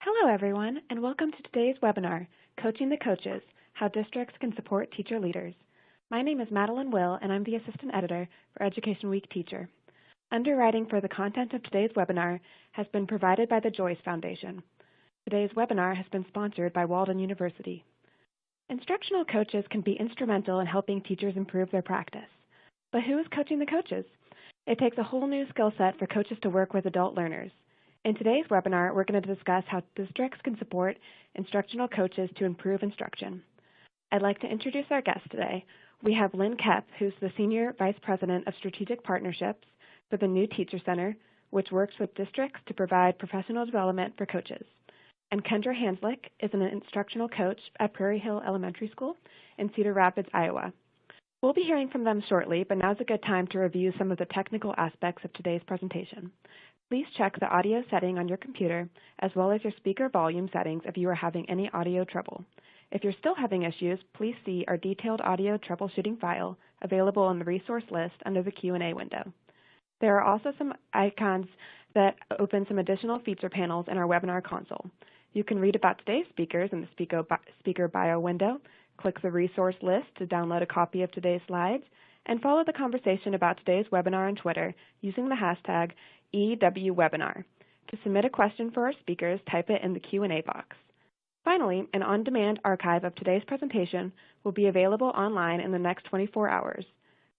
Hello, everyone, and welcome to today's webinar, Coaching the Coaches, How Districts Can Support Teacher Leaders. My name is Madeline Will, and I'm the Assistant Editor for Education Week Teacher. Underwriting for the content of today's webinar has been provided by the Joyce Foundation. Today's webinar has been sponsored by Walden University. Instructional coaches can be instrumental in helping teachers improve their practice. But who is coaching the coaches? It takes a whole new skill set for coaches to work with adult learners. In today's webinar, we're going to discuss how districts can support instructional coaches to improve instruction. I'd like to introduce our guest today. We have Lynn Koepp, who's the Senior Vice President of Strategic Partnerships for the New Teacher Center, which works with districts to provide professional development for coaches. And Kendra Hanslick is an instructional coach at Prairie Hill Elementary School in Cedar Rapids, Iowa. We'll be hearing from them shortly, but now's a good time to review some of the technical aspects of today's presentation. Please check the audio setting on your computer, as well as your speaker volume settings if you are having any audio trouble. If you're still having issues, please see our detailed audio troubleshooting file available on the resource list under the Q&A window. There are also some icons that open some additional feature panels in our webinar console. You can read about today's speakers in the speaker bio window, click the resource list to download a copy of today's slides, and follow the conversation about today's webinar on Twitter using the hashtag EWWebinar. To submit a question for our speakers, type it in the Q&A box. Finally, an on-demand archive of today's presentation will be available online in the next 24 hours.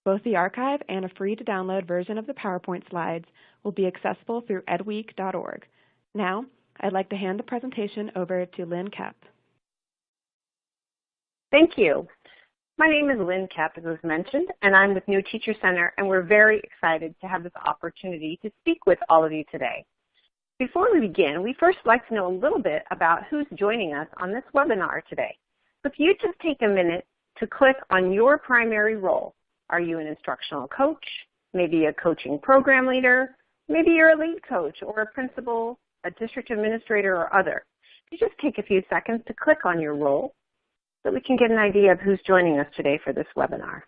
Both the archive and a free-to-download version of the PowerPoint slides will be accessible through edweek.org. Now, I'd like to hand the presentation over to Lynn Koepp. Thank you. My name is Lynn Koepp, as was mentioned, and I'm with New Teacher Center, and we're very excited to have this opportunity to speak with all of you today. Before we begin, we first like to know a little bit about who's joining us on this webinar today. So if you just take a minute to click on your primary role. Are you an instructional coach, maybe a coaching program leader, maybe you're a lead coach or a principal, a district administrator, or other? You just take a few seconds to click on your role so we can get an idea of who's joining us today for this webinar.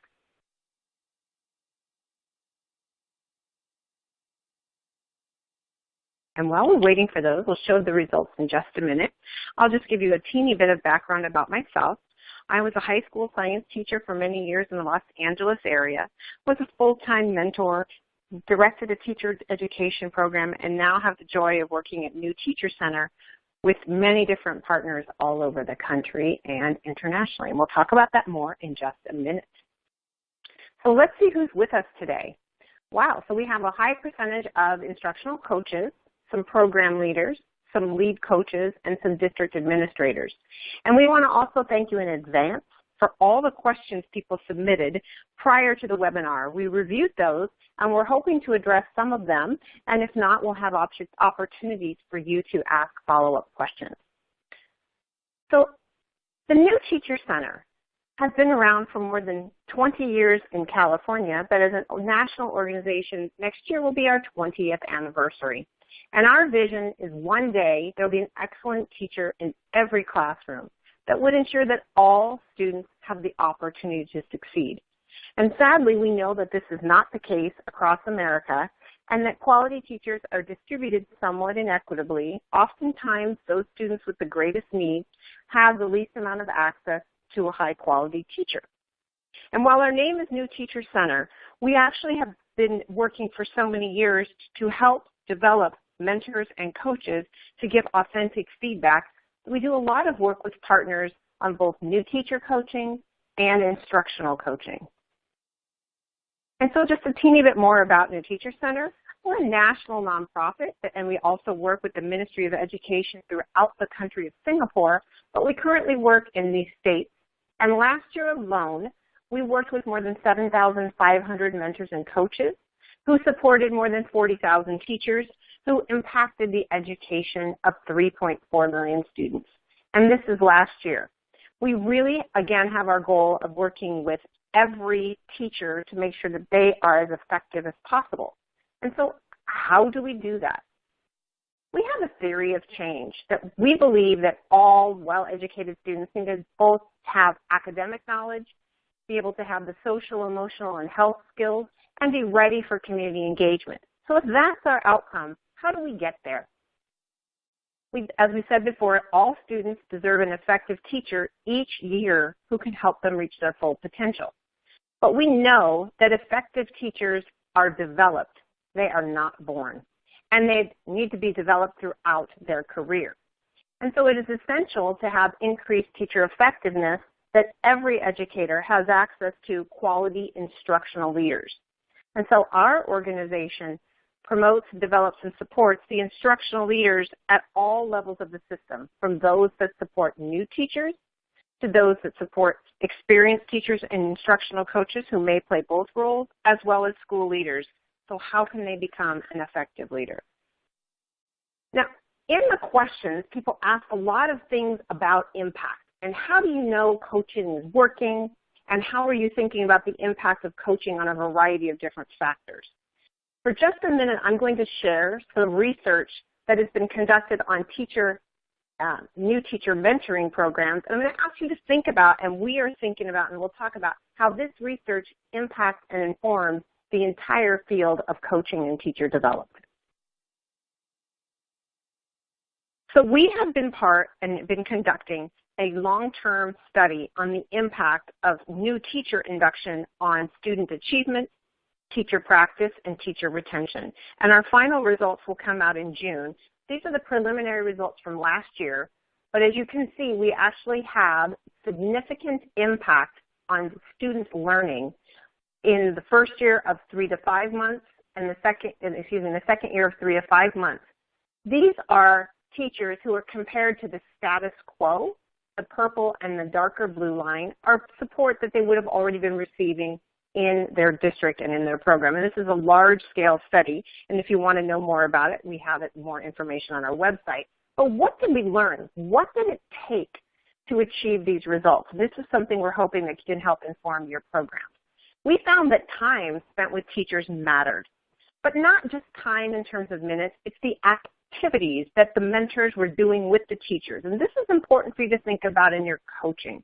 And while we're waiting for those, we'll show the results in just a minute. I'll just give you a teeny bit of background about myself. I was a high school science teacher for many years in the Los Angeles area, was a full-time mentor, directed a teacher education program, and now have the joy of working at New Teacher Center with many different partners all over the country and internationally. And we'll talk about that more in just a minute. So let's see who's with us today. Wow, so we have a high percentage of instructional coaches, some program leaders, some lead coaches, and some district administrators. And we want to also thank you in advance for all the questions people submitted prior to the webinar. We reviewed those, and we're hoping to address some of them, and if not, we'll have opportunities for you to ask follow-up questions. So the New Teacher Center has been around for more than 20 years in California, but as a national organization, next year will be our 20th anniversary. And our vision is one day there will be an excellent teacher in every classroom that would ensure that all students have the opportunity to succeed. And sadly, we know that this is not the case across America, and that quality teachers are distributed somewhat inequitably. Oftentimes, those students with the greatest needs have the least amount of access to a high-quality teacher. And while our name is New Teacher Center, we actually have been working for so many years to help develop mentors and coaches to give authentic feedback. We do a lot of work with partners on both new teacher coaching and instructional coaching. And so just a teeny bit more about New Teacher Center. We're a national nonprofit, and we also work with the Ministry of Education throughout the country of Singapore, but we currently work in these states. And last year alone, we worked with more than 7,500 mentors and coaches who supported more than 40,000 teachers who impacted the education of 3.4 million students. And this is last year. We really, again, have our goal of working with every teacher to make sure that they are as effective as possible. And so how do we do that? We have a theory of change that we believe that all well-educated students need to both have academic knowledge, be able to have the social, emotional, and health skills, and be ready for community engagement. So if that's our outcome, how do we get there? As we said before, all students deserve an effective teacher each year who can help them reach their full potential. But we know that effective teachers are developed. They are not born. And they need to be developed throughout their career. And so it is essential to have increased teacher effectiveness that every educator has access to quality instructional leaders. And so our organization promotes, develops, and supports the instructional leaders at all levels of the system, from those that support new teachers to those that support experienced teachers and instructional coaches who may play both roles, as well as school leaders. So how can they become an effective leader? Now, in the questions, people ask a lot of things about impact. And how do you know coaching is working? And how are you thinking about the impact of coaching on a variety of different factors? For just a minute, I'm going to share some research that has been conducted on new teacher mentoring programs. And I'm going to ask you to think about, and we are thinking about, and we'll talk about how this research impacts and informs the entire field of coaching and teacher development. So we have been conducting a long-term study on the impact of new teacher induction on student achievement, teacher practice, and teacher retention. And our final results will come out in June. These are the preliminary results from last year, but as you can see, we actually have significant impact on students' learning in the first year of 3 to 5 months and the second year of 3 to 5 months. These are teachers who are compared to the status quo. The purple and the darker blue line are support that they would have already been receiving in their district and in their program. And this is a large-scale study, and if you want to know more about it, we have more information on our website. But what did we learn? What did it take to achieve these results? This is something we're hoping that can help inform your program. We found that time spent with teachers mattered, but not just time in terms of minutes, it's the activities that the mentors were doing with the teachers. And this is important for you to think about in your coaching.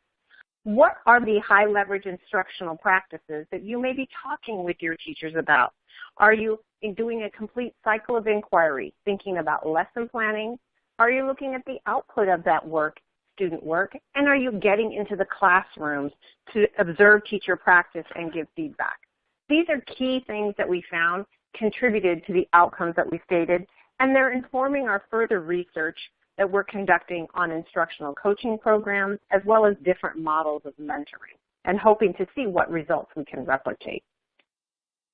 What are the high leverage instructional practices that you may be talking with your teachers about? Are you doing a complete cycle of inquiry, thinking about lesson planning? Are you looking at the output of that work, student work? And are you getting into the classrooms to observe teacher practice and give feedback? These are key things that we found contributed to the outcomes that we stated, and they're informing our further research that we're conducting on instructional coaching programs, as well as different models of mentoring, and hoping to see what results we can replicate.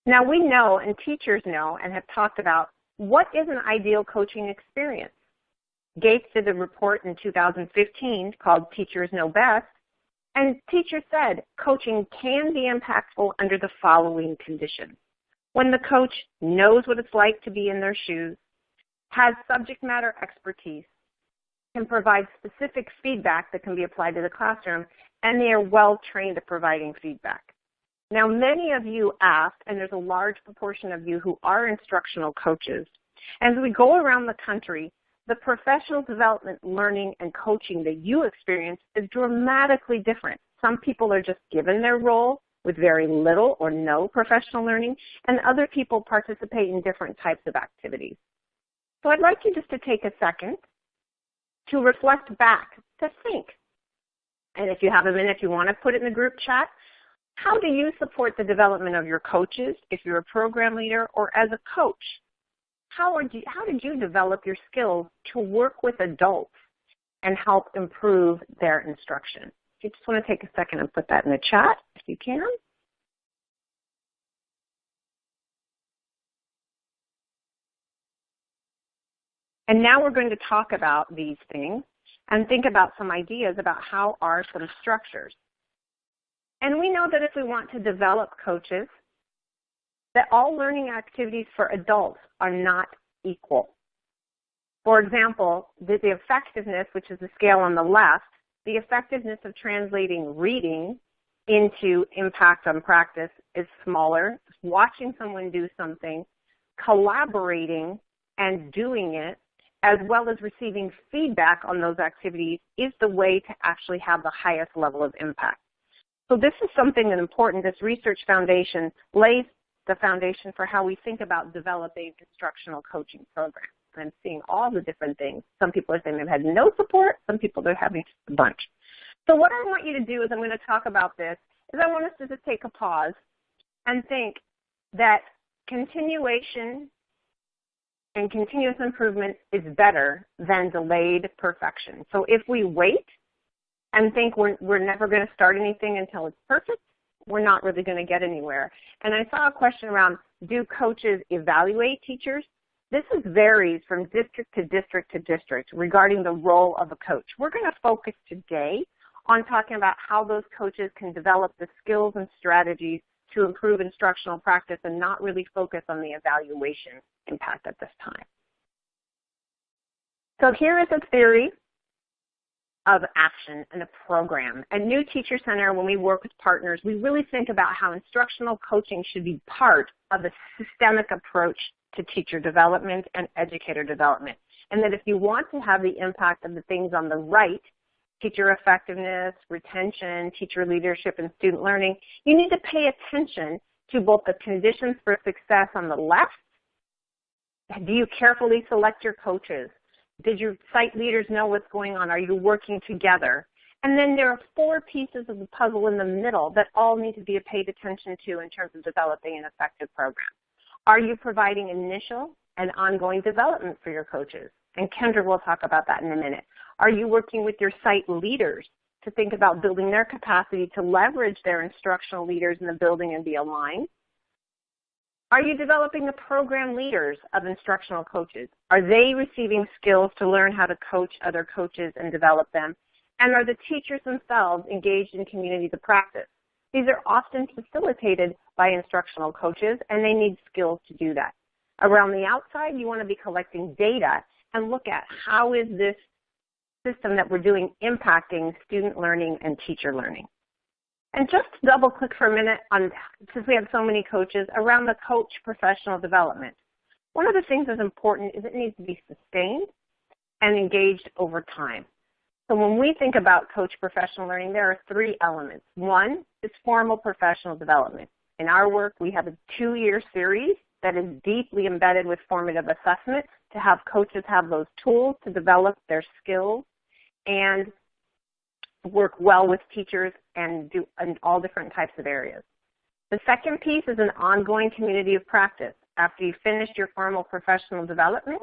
Now we know, and teachers know, and have talked about, what is an ideal coaching experience? Gates did a report in 2015 called Teachers Know Best, and teachers said coaching can be impactful under the following conditions. When the coach knows what it's like to be in their shoes, has subject matter expertise, can provide specific feedback that can be applied to the classroom, and they are well trained at providing feedback. Now, many of you asked, and there's a large proportion of you who are instructional coaches, as we go around the country, the professional development, learning, and coaching that you experience is dramatically different. Some people are just given their role with very little or no professional learning, and other people participate in different types of activities. So I'd like you just to take a second to reflect back, to think. And if you have a minute, if you want to put it in the group chat, how do you support the development of your coaches if you're a program leader or as a coach? How did you develop your skills to work with adults and help improve their instruction? If you just want to take a second and put that in the chat, if you can. And now we're going to talk about these things and think about some ideas about how are some structures. And we know that if we want to develop coaches, that all learning activities for adults are not equal. For example, the effectiveness, which is the scale on the left, the effectiveness of translating reading into impact on practice is smaller. Watching someone do something, collaborating and doing it, as well as receiving feedback on those activities is the way to actually have the highest level of impact. So this is something that's important. This research foundation lays the foundation for how we think about developing instructional coaching programs. and I'm seeing all the different things. Some people are saying they've had no support. Some people are having a bunch. So what I want you to do is I'm going to talk about this, is I want us to just take a pause and think that continuation and continuous improvement is better than delayed perfection. So if we wait and think we're never going to start anything until it's perfect, we're not really going to get anywhere. And I saw a question around, do coaches evaluate teachers? This varies from district to district to district regarding the role of a coach. We're going to focus today on talking about how those coaches can develop the skills and strategies to improve instructional practice and not really focus on the evaluation impact at this time. So here is a theory of action and a program. At New Teacher Center, when we work with partners, we really think about how instructional coaching should be part of a systemic approach to teacher development and educator development. And that if you want to have the impact of the things on the right, teacher effectiveness, retention, teacher leadership, and student learning, you need to pay attention to both the conditions for success on the left. Do you carefully select your coaches? Did your site leaders know what's going on? Are you working together? And then there are 4 pieces of the puzzle in the middle that all need to be paid attention to in terms of developing an effective program. Are you providing initial and ongoing development for your coaches? And Kendra will talk about that in a minute. Are you working with your site leaders to think about building their capacity to leverage their instructional leaders in the building and be aligned? Are you developing the program leaders of instructional coaches? Are they receiving skills to learn how to coach other coaches and develop them? And are the teachers themselves engaged in communities of practice? These are often facilitated by instructional coaches, and they need skills to do that. Around the outside, you want to be collecting data and look at how is this system that we're doing impacting student learning and teacher learning. And just to double click for a minute on, since we have so many coaches, around the coach professional development. One of the things that's important is it needs to be sustained and engaged over time. So when we think about coach professional learning, there are 3 elements. One is formal professional development. In our work, we have a 2-year series that is deeply embedded with formative assessment to have coaches have those tools to develop their skills and work well with teachers and do in all different types of areas. The second piece is an ongoing community of practice. After you've finished your formal professional development,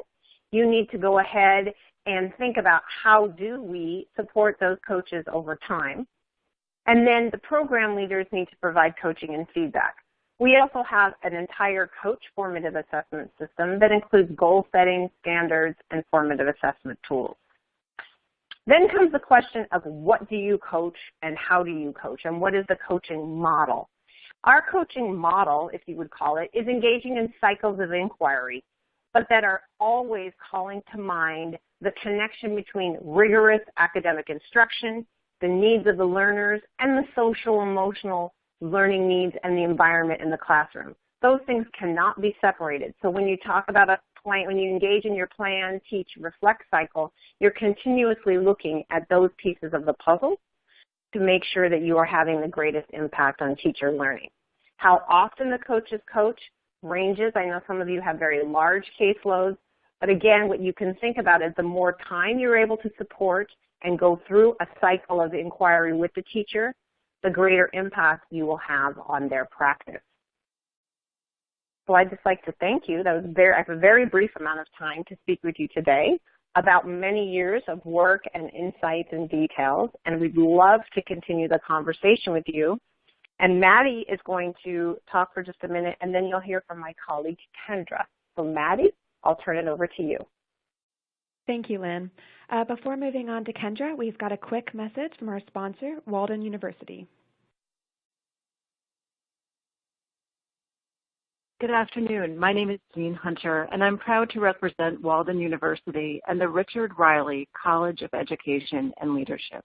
you need to go ahead and think about how do we support those coaches over time. And then the program leaders need to provide coaching and feedback. We also have an entire coach formative assessment system that includes goal setting, standards, and formative assessment tools. Then comes the question of what do you coach and how do you coach and what is the coaching model? Our coaching model, if you would call it, is engaging in cycles of inquiry, but that are always calling to mind the connection between rigorous academic instruction, the needs of the learners, and the social, emotional learning needs and the environment in the classroom. Those things cannot be separated. So when you talk about a plan, when you engage in your plan, teach, reflect cycle, you're continuously looking at those pieces of the puzzle to make sure that you are having the greatest impact on teacher learning. How often the coaches coach ranges. I know some of you have very large caseloads, but again, what you can think about is the more time you're able to support and go through a cycle of inquiry with the teacher, the greater impact you will have on their practice. So I'd just like to thank you. I have a very brief amount of time to speak with you today about many years of work and insights and details, and we'd love to continue the conversation with you. And Maddie is going to talk for just a minute, and then you'll hear from my colleague, Kendra. So Maddie, I'll turn it over to you. Thank you, Lynn. Before moving on to Kendra, we've got a quick message from our sponsor, Walden University. Good afternoon. My name is Jean Hunter, and I'm proud to represent Walden University and the Richard Riley College of Education and Leadership.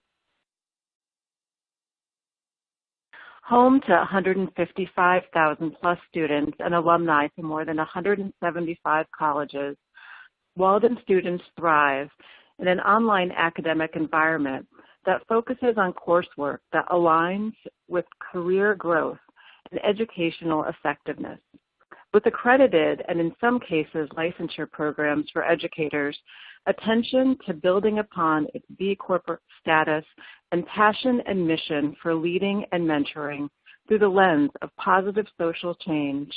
Home to 155,000 plus students and alumni from more than 175 colleges, Walden students thrive in an online academic environment that focuses on coursework that aligns with career growth and educational effectiveness. with accredited and in some cases licensure programs for educators, attention to building upon its B Corp status and passion and mission for leading and mentoring through the lens of positive social change,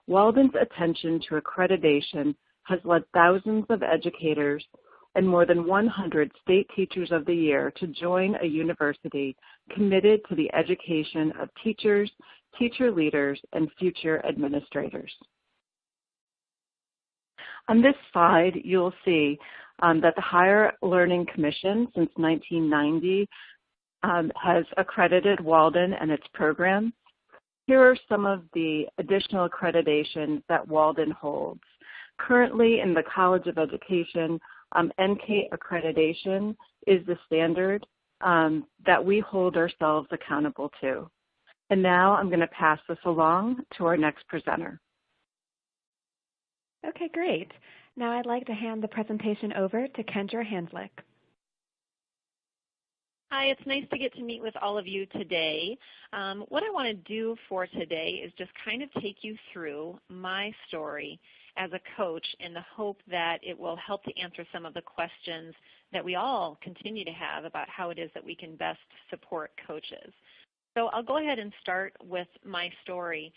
Walden's attention to accreditation has led thousands of educators and more than 100 state teachers of the year to join a university committed to the education of teachers, teacher leaders, and future administrators. On this slide, you'll see that the Higher Learning Commission since 1990 has accredited Walden and its programs. Here are some of the additional accreditations that Walden holds. Currently in the College of Education, NK accreditation is the standard that we hold ourselves accountable to. And now I'm going to pass this along to our next presenter. Okay, great. Now I'd like to hand the presentation over to Kendra Hanslick. Hi, it's nice to get to meet with all of you today. What I want to do for today is just kind of take you through my story as a coach in the hope that it will help to answer some of the questions that we all continue to have about how it is that we can best support coaches. So I'll go ahead and start with my story.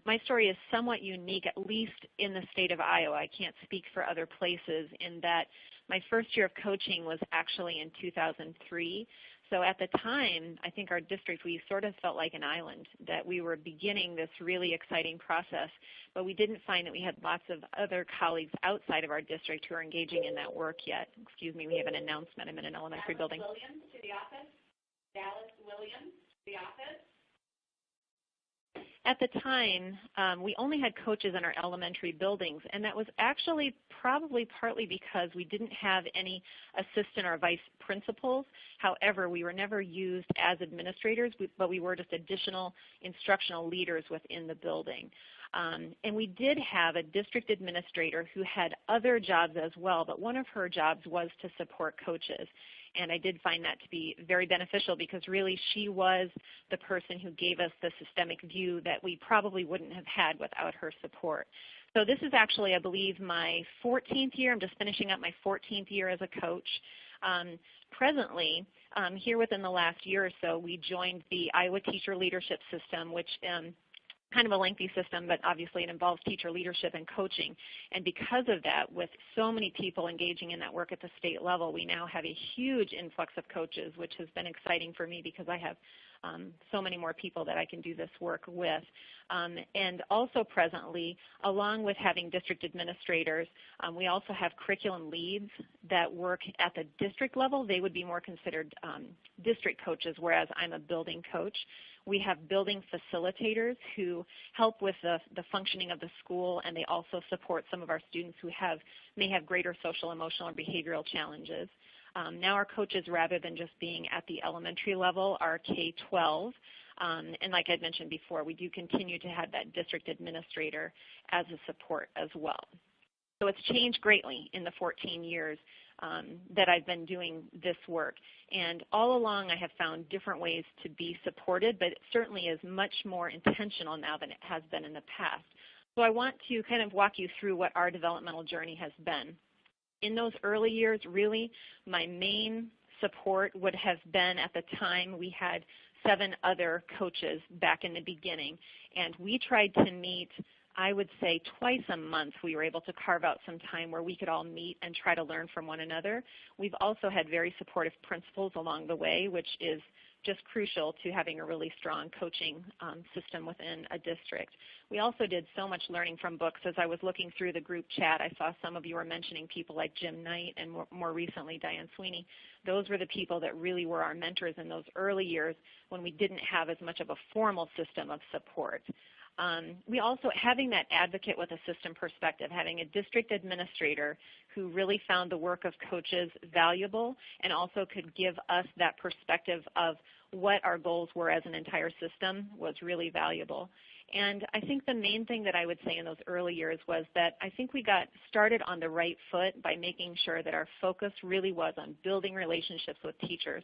My story is somewhat unique, at least in the state of Iowa. I can't speak for other places in that my first year of coaching was actually in 2003. So at the time, I think our district, we sort of felt like an island, that we were beginning this really exciting process, but we didn't find that we had lots of other colleagues outside of our district who are engaging in that work yet. Excuse me, we have an announcement. I'm in an elementary building. Williams to the office. Dallas Williams to the office. At the time, we only had coaches in our elementary buildings, and that was actually probably partly because we didn't have any assistant or vice principals. However, we were never used as administrators, but we were just additional instructional leaders within the building. And we did have a district administrator who had other jobs as well, but one of her jobs was to support coaches. And I did find that to be very beneficial because really she was the person who gave us the systemic view that we probably wouldn't have had without her support. So this is actually, I believe, my 14th year. I'm just finishing up my 14th year as a coach. Presently, here within the last year or so, we joined the Iowa Teacher Leadership System, which kind of a lengthy system, but obviously it involves teacher leadership and coaching. And because of that, with so many people engaging in that work at the state level, we now have a huge influx of coaches, which has been exciting for me because I have so many more people that I can do this work with. And also presently, along with having district administrators, we also have curriculum leads that work at the district level. They would be more considered district coaches, whereas I'm a building coach. We have building facilitators who help with the functioning of the school, and they also support some of our students who may have greater social, emotional, or behavioral challenges. Now our coaches, rather than just being at the elementary level, are K-12. And like I mentioned before, we do continue to have that district administrator as a support as well. So it's changed greatly in the 14 years that I've been doing this work. And all along I have found different ways to be supported, but it certainly is much more intentional now than it has been in the past. So I want to kind of walk you through what our developmental journey has been. In those early years, really, my main support would have been, at the time, we had 7 other coaches back in the beginning, and we tried to meet, I would say, twice a month. We were able to carve out some time where we could all meet and try to learn from one another. We've also had very supportive principals along the way, which is just crucial to having a really strong coaching system within a district. We also did so much learning from books. As I was looking through the group chat, I saw some of you were mentioning people like Jim Knight and more recently Diane Sweeney. Those were the people that really were our mentors in those early years when we didn't have as much of a formal system of support. We also, having that advocate with a system perspective, having a district administrator who really found the work of coaches valuable and also could give us that perspective of what our goals were as an entire system was really valuable. And I think the main thing that I would say in those early years was that I think we got started on the right foot by making sure that our focus really was on building relationships with teachers,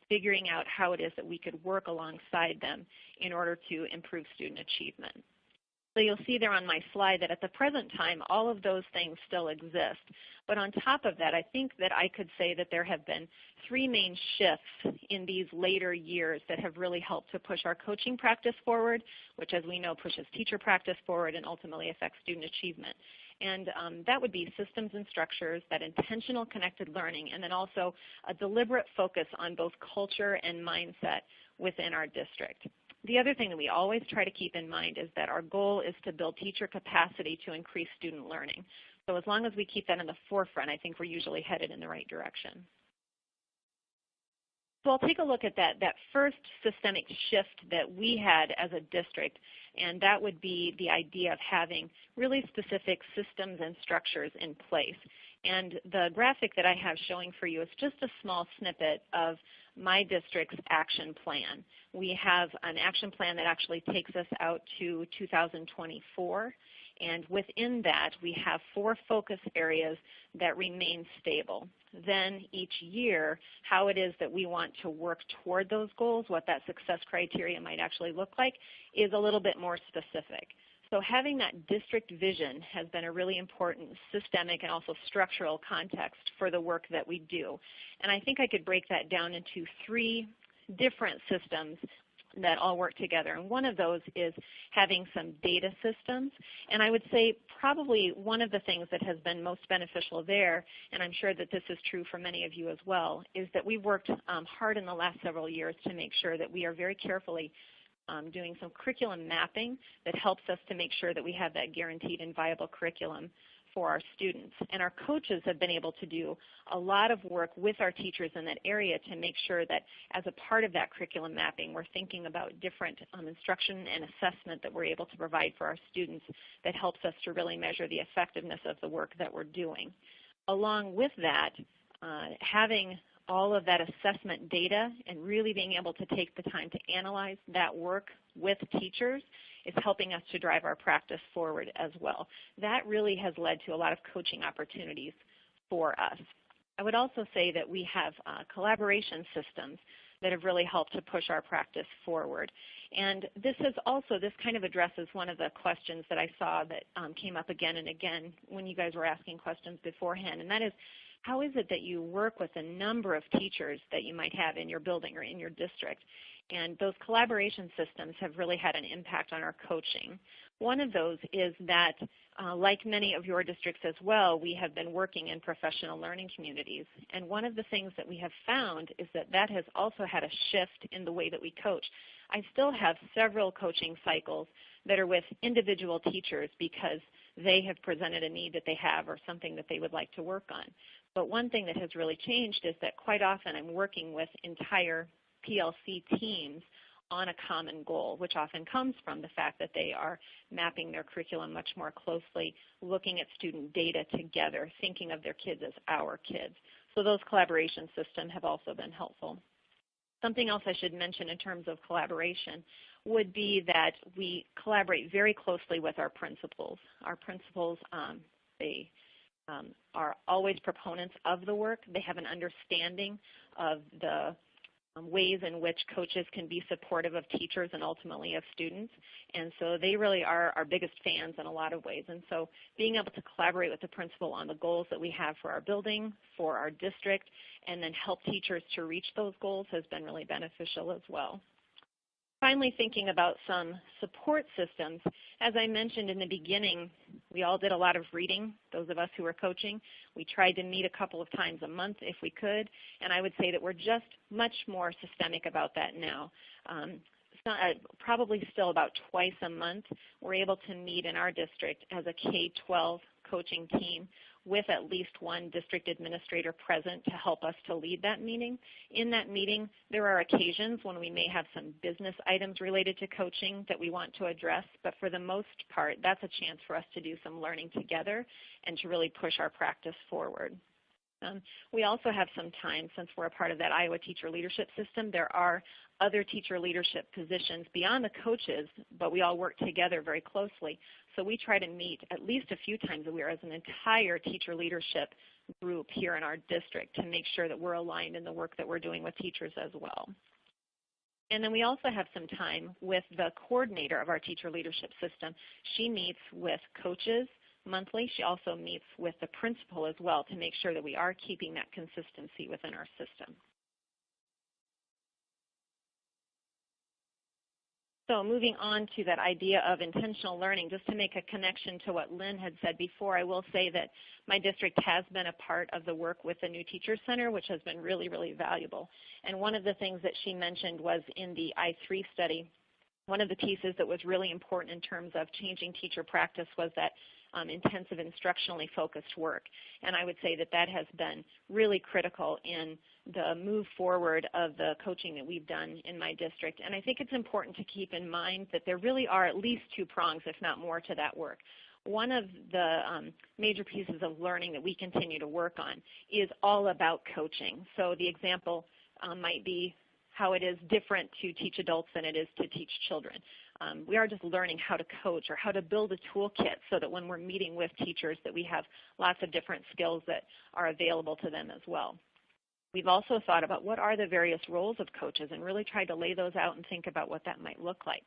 figuring out how it is that we could work alongside them in order to improve student achievement. So you'll see there on my slide that at the present time, all of those things still exist. But on top of that, I think that I could say that there have been three main shifts in these later years that have really helped to push our coaching practice forward, which as we know pushes teacher practice forward and ultimately affects student achievement. And that would be systems and structures, that intentional connected learning, and then also a deliberate focus on both culture and mindset within our district. The other thing that we always try to keep in mind is that our goal is to build teacher capacity to increase student learning. So as long as we keep that in the forefront, I think we're usually headed in the right direction. So I'll take a look at that first systemic shift that we had as a district, and that would be the idea of having really specific systems and structures in place. And the graphic that I have showing for you is just a small snippet of my district's action plan. We have an action plan that actually takes us out to 2024. And within that, we have 4 focus areas that remain stable. Then each year, how it is that we want to work toward those goals, what that success criteria might actually look like, is a little bit more specific. So having that district vision has been a really important systemic and also structural context for the work that we do. And I think I could break that down into 3 different systems that all work together. And one of those is having some data systems. And I would say probably one of the things that has been most beneficial there, and I'm sure that this is true for many of you as well, is that we've worked hard in the last several years to make sure that we are very carefully doing some curriculum mapping that helps us to make sure that we have that guaranteed and viable curriculum for our students. And our coaches have been able to do a lot of work with our teachers in that area to make sure that as a part of that curriculum mapping, we're thinking about different instruction and assessment that we're able to provide for our students that helps us to really measure the effectiveness of the work that we're doing. Along with that, having all of that assessment data and really being able to take the time to analyze that work with teachers is helping us to drive our practice forward as well. That really has led to a lot of coaching opportunities for us. I would also say that we have collaboration systems that have really helped to push our practice forward. And this kind of addresses one of the questions that I saw that came up again and again when you guys were asking questions beforehand, and that is, how is it that you work with a number of teachers that you might have in your building or in your district? And those collaboration systems have really had an impact on our coaching. One of those is that, like many of your districts as well, we have been working in professional learning communities. And one of the things that we have found is that that has also had a shift in the way that we coach. I still have several coaching cycles that are with individual teachers because they have presented a need that they have or something that they would like to work on. But one thing that has really changed is that quite often I'm working with entire PLC teams on a common goal, which often comes from the fact that they are mapping their curriculum much more closely, looking at student data together, thinking of their kids as our kids. So those collaboration systems have also been helpful. Something else I should mention in terms of collaboration would be that we collaborate very closely with our principals. Our principals, they are always proponents of the work. They have an understanding of the ways in which coaches can be supportive of teachers and ultimately of students. And so they really are our biggest fans in a lot of ways. And so being able to collaborate with the principal on the goals that we have for our building, for our district, and then help teachers to reach those goals has been really beneficial as well. Finally, thinking about some support systems, as I mentioned in the beginning, we all did a lot of reading, those of us who were coaching. We tried to meet a couple of times a month if we could, and I would say that we're just much more systemic about that now. Probably still about twice a month, we're able to meet in our district as a K-12 coaching team with at least one district administrator present to help us to lead that meeting. In that meeting, there are occasions when we may have some business items related to coaching that we want to address, but for the most part, that's a chance for us to do some learning together and to really push our practice forward. We also have some time, since we're a part of that Iowa Teacher Leadership System, there are other teacher leadership positions beyond the coaches, but we all work together very closely. So we try to meet at least a few times a year as an entire teacher leadership group here in our district to make sure that we're aligned in the work that we're doing with teachers as well. And then we also have some time with the coordinator of our teacher leadership system. She meets with coaches monthly. She also meets with the principal as well to make sure that we are keeping that consistency within our system. So moving on to that idea of intentional learning, just to make a connection to what Lynn had said before, I will say that my district has been a part of the work with the New Teacher Center, which has been really, really valuable. And one of the things that she mentioned was in the I3 study, one of the pieces that was really important in terms of changing teacher practice was that intensive instructionally focused work. And I would say that that has been really critical in the move forward of the coaching that we've done in my district. And I think it's important to keep in mind that there really are at least two prongs, if not more, to that work. One of the major pieces of learning that we continue to work on is all about coaching. So the example might be how it is different to teach adults than it is to teach children. We are just learning how to coach or how to build a toolkit so that when we're meeting with teachers that we have lots of different skills that are available to them as well. We've also thought about what are the various roles of coaches and really tried to lay those out and think about what that might look like.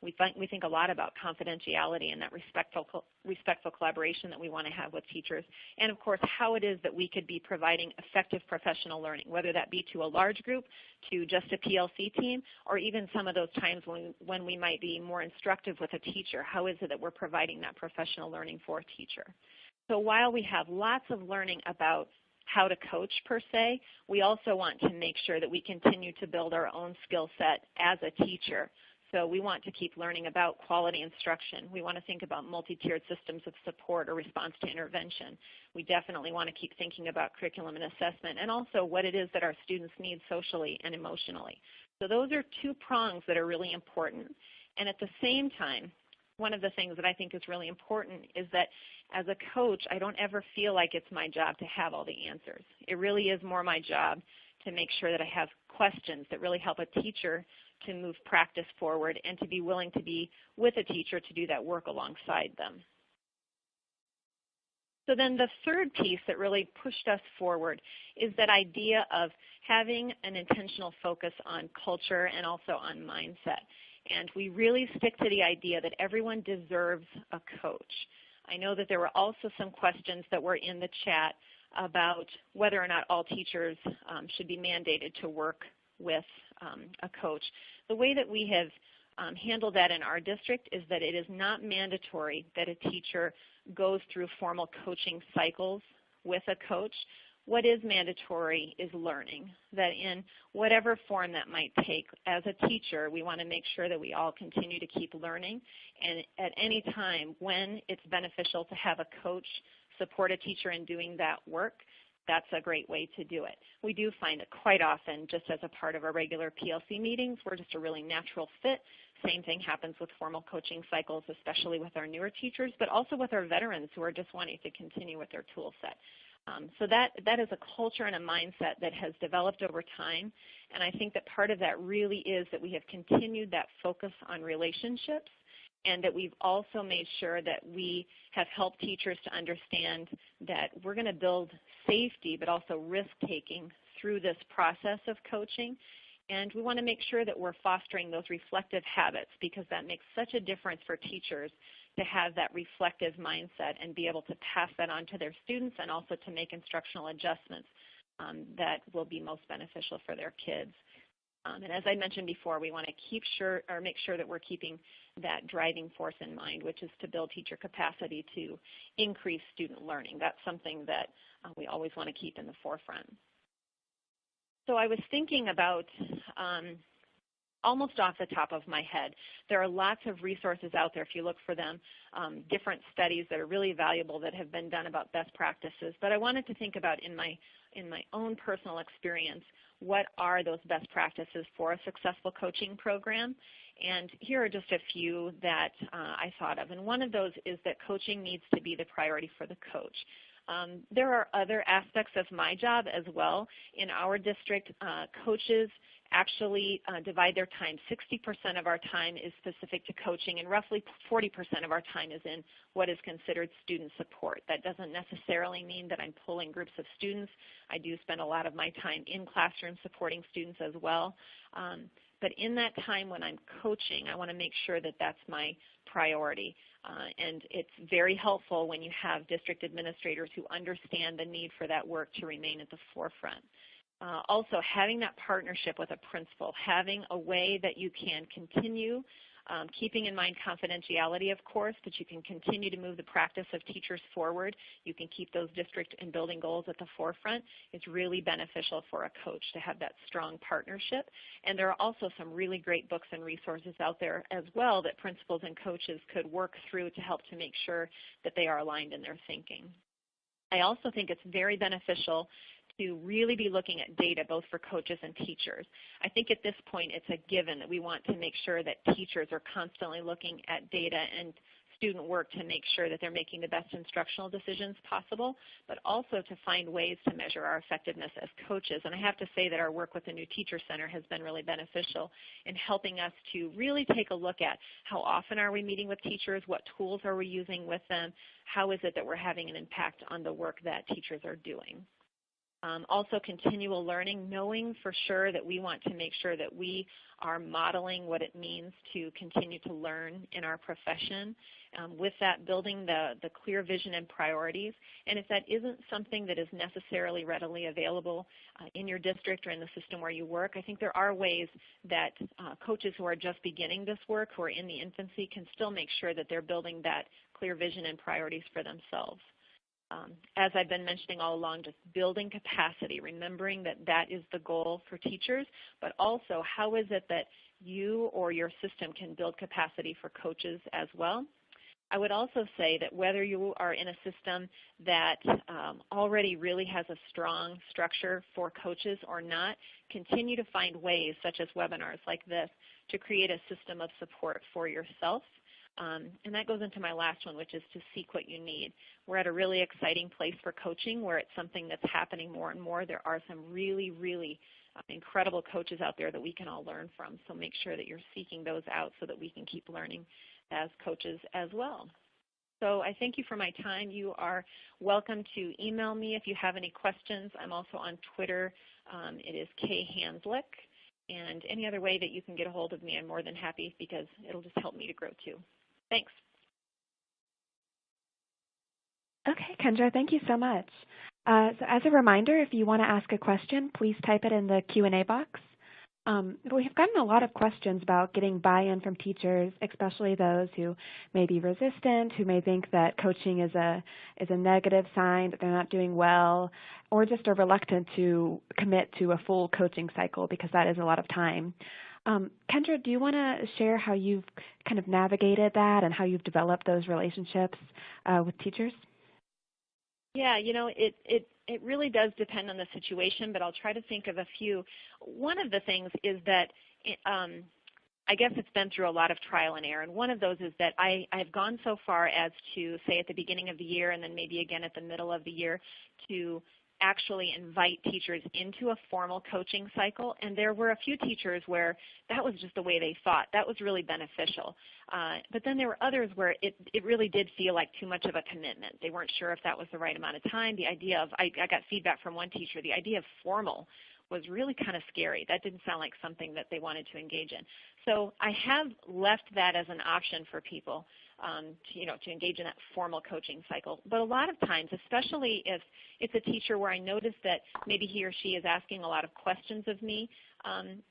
We think a lot about confidentiality and that respectful collaboration that we want to have with teachers, and of course how it is that we could be providing effective professional learning, whether that be to a large group, to just a PLC team, or even some of those times when we might be more instructive with a teacher. How is it that we're providing that professional learning for a teacher? So while we have lots of learning about how to coach per se, we also want to make sure that we continue to build our own skill set as a teacher. So we want to keep learning about quality instruction. We want to think about multi-tiered systems of support or response to intervention. We definitely want to keep thinking about curriculum and assessment and also what it is that our students need socially and emotionally. So those are two prongs that are really important. And at the same time, one of the things that I think is really important is that as a coach, I don't ever feel like it's my job to have all the answers. It really is more my job to make sure that I have questions that really help a teacher to move practice forward and to be willing to be with a teacher to do that work alongside them. So then the third piece that really pushed us forward is that idea of having an intentional focus on culture and also on mindset. And we really stick to the idea that everyone deserves a coach. I know that there were also some questions that were in the chat about whether or not all teachers should be mandated to work with a coach. The way that we have handled that in our district is that it is not mandatory that a teacher goes through formal coaching cycles with a coach. What is mandatory is learning, that in whatever form that might take as a teacher, we want to make sure that we all continue to keep learning, and at any time when it's beneficial to have a coach support a teacher in doing that work, that's a great way to do it. We do find that quite often, just as a part of our regular PLC meetings, we're just a really natural fit. Same thing happens with formal coaching cycles, especially with our newer teachers, but also with our veterans who are just wanting to continue with their tool set. So that is a culture and a mindset that has developed over time, and I think that part of that really is that we have continued that focus on relationships, and that we've also made sure that we have helped teachers to understand that we're going to build safety but also risk-taking through this process of coaching. And we want to make sure that we're fostering those reflective habits, because that makes such a difference for teachers to have that reflective mindset and be able to pass that on to their students and also to make instructional adjustments that will be most beneficial for their kids. And as I mentioned before, we want to make sure that we're keeping that driving force in mind, which is to build teacher capacity to increase student learning. That's something that we always want to keep in the forefront. So I was thinking about, almost off the top of my head, there are lots of resources out there if you look for them, different studies that are really valuable that have been done about best practices. But I wanted to think about in my own personal experience, what are those best practices for a successful coaching program? And here are just a few that I thought of. And one of those is that coaching needs to be the priority for the coach. There are other aspects of my job as well. In our district, coaches actually divide their time. 60% of our time is specific to coaching, and roughly 40% of our time is in what is considered student support. That doesn't necessarily mean that I'm pulling groups of students. I do spend a lot of my time in classrooms supporting students as well. But in that time when I'm coaching, I want to make sure that that's my priority. And it's very helpful when you have district administrators who understand the need for that work to remain at the forefront. Also, having that partnership with a principal, having a way that you can continue, keeping in mind confidentiality, of course, but you can continue to move the practice of teachers forward. You can keep those district and building goals at the forefront. It's really beneficial for a coach to have that strong partnership. And there are also some really great books and resources out there as well that principals and coaches could work through to help to make sure that they are aligned in their thinking. I also think it's very beneficial to really be looking at data both for coaches and teachers. I think at this point it's a given that we want to make sure that teachers are constantly looking at data and student work to make sure that they're making the best instructional decisions possible, but also to find ways to measure our effectiveness as coaches. And I have to say that our work with the New Teacher Center has been really beneficial in helping us to really take a look at how often are we meeting with teachers, what tools are we using with them, how is it that we're having an impact on the work that teachers are doing. Also continual learning, knowing for sure that we want to make sure that we are modeling what it means to continue to learn in our profession. With that, building the clear vision and priorities. And if that isn't something that is necessarily readily available in your district or in the system where you work, I think there are ways that coaches who are just beginning this work, who are in the infancy, can still make sure that they're building that clear vision and priorities for themselves. As I've been mentioning all along, just building capacity, remembering that that is the goal for teachers, but also how is it that you or your system can build capacity for coaches as well. I would also say that whether you are in a system that already really has a strong structure for coaches or not, continue to find ways, such as webinars like this, to create a system of support for yourself. And that goes into my last one, which is to seek what you need. We're at a really exciting place for coaching where it's something that's happening more and more. There are some really, really incredible coaches out there that we can all learn from. So make sure that you're seeking those out so that we can keep learning as coaches as well. So I thank you for my time. You are welcome to email me if you have any questions. I'm also on Twitter. It is khanslick. And any other way that you can get a hold of me, I'm more than happy because it'll just help me to grow too. Thanks. Okay, Kendra, thank you so much. So as a reminder, if you want to ask a question, please type it in the Q&A box. We've gotten a lot of questions about getting buy-in from teachers, especially those who may be resistant, who may think that coaching is a negative sign, that they're not doing well, or just are reluctant to commit to a full coaching cycle because that is a lot of time. Kendra, do you want to share how you've kind of navigated that and how you've developed those relationships with teachers? Yeah, you know, it really does depend on the situation, but I'll try to think of a few. One of the things is that I guess it's been through a lot of trial and error, and one of those is that I've gone so far as to say at the beginning of the year and then maybe again at the middle of the year to actually invite teachers into a formal coaching cycle, and there were a few teachers where that was just the way they thought. That was really beneficial. But then there were others where it really did feel like too much of a commitment. They weren't sure if that was the right amount of time. The idea of, I got feedback from one teacher, the idea of formal was really kind of scary. That didn't sound like something that they wanted to engage in. So I have left that as an option for people. To engage in that formal coaching cycle. But a lot of times, especially if it's a teacher where I notice that maybe he or she is asking a lot of questions of me,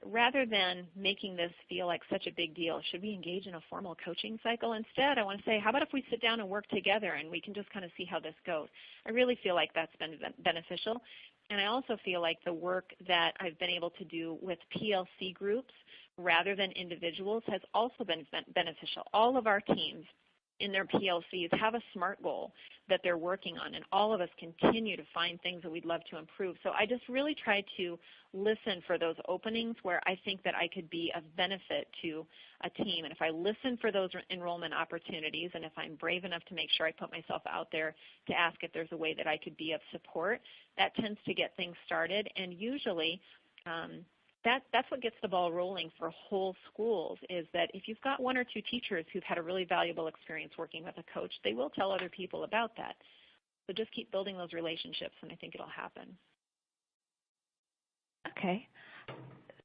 rather than making this feel like such a big deal, should we engage in a formal coaching cycle? Instead, I want to say, how about if we sit down and work together and we can just kind of see how this goes? I really feel like that's been beneficial. And I also feel like the work that I've been able to do with PLC groups rather than individuals has also been beneficial. All of our teams in their PLCs have a SMART goal that they're working on, and all of us continue to find things that we'd love to improve. So I just really try to listen for those openings where I think that I could be of benefit to a team. And if I listen for those enrollment opportunities, and if I'm brave enough to make sure I put myself out there to ask if there's a way that I could be of support, that tends to get things started. And usually that's what gets the ball rolling for whole schools, is that if you've got one or two teachers who've had a really valuable experience working with a coach, they will tell other people about that. So just keep building those relationships, and I think it'll happen. Okay.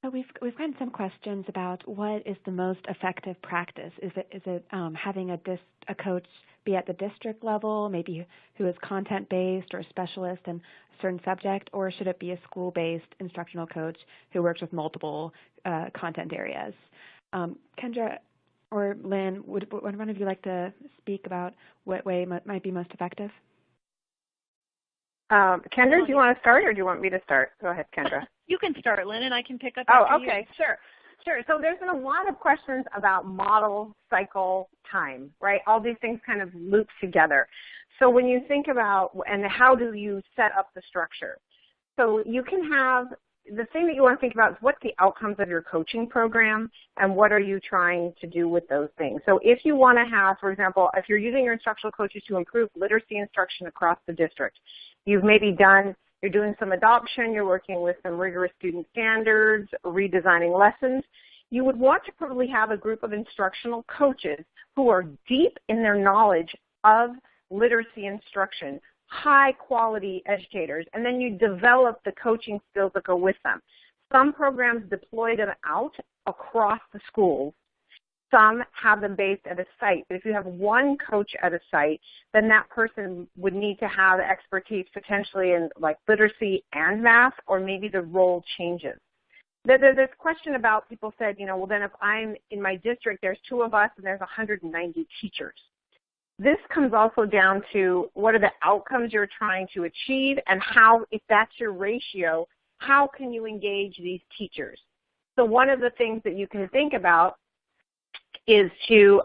So we've gotten some questions about what is the most effective practice. Is it having a coach be at the district level, maybe who is content-based or a specialist in a certain subject, or should it be a school-based instructional coach who works with multiple content areas? Kendra or Lynn, would one of you like to speak about what way might be most effective? Kendra, do you want to start, or do you want me to start? Go ahead, Kendra. You can start, Lynn, and I can pick up Oh, after okay, you. sure. So there's been a lot of questions about model, cycle, time, right? All these things kind of loop together. So when you think about, and how do you set up the structure? So you can have, the thing that you want to think about is what's the outcomes of your coaching program, and what are you trying to do with those things. So if you want to have, for example, if you're using your instructional coaches to improve literacy instruction across the district, you've maybe you're doing some adoption, you're working with some rigorous student standards, redesigning lessons, you would want to probably have a group of instructional coaches who are deep in their knowledge of literacy instruction, high quality educators, and then you develop the coaching skills that go with them. Some programs deploy them out across the schools. Some have them based at a site. But if you have one coach at a site, then that person would need to have expertise potentially in like literacy and math, or maybe the role changes. There's this question about, people said, well, then if I'm in my district, there's 2 of us and there's 190 teachers. This comes also down to what are the outcomes you're trying to achieve, and how, if that's your ratio, how can you engage these teachers? So one of the things that you can think about is to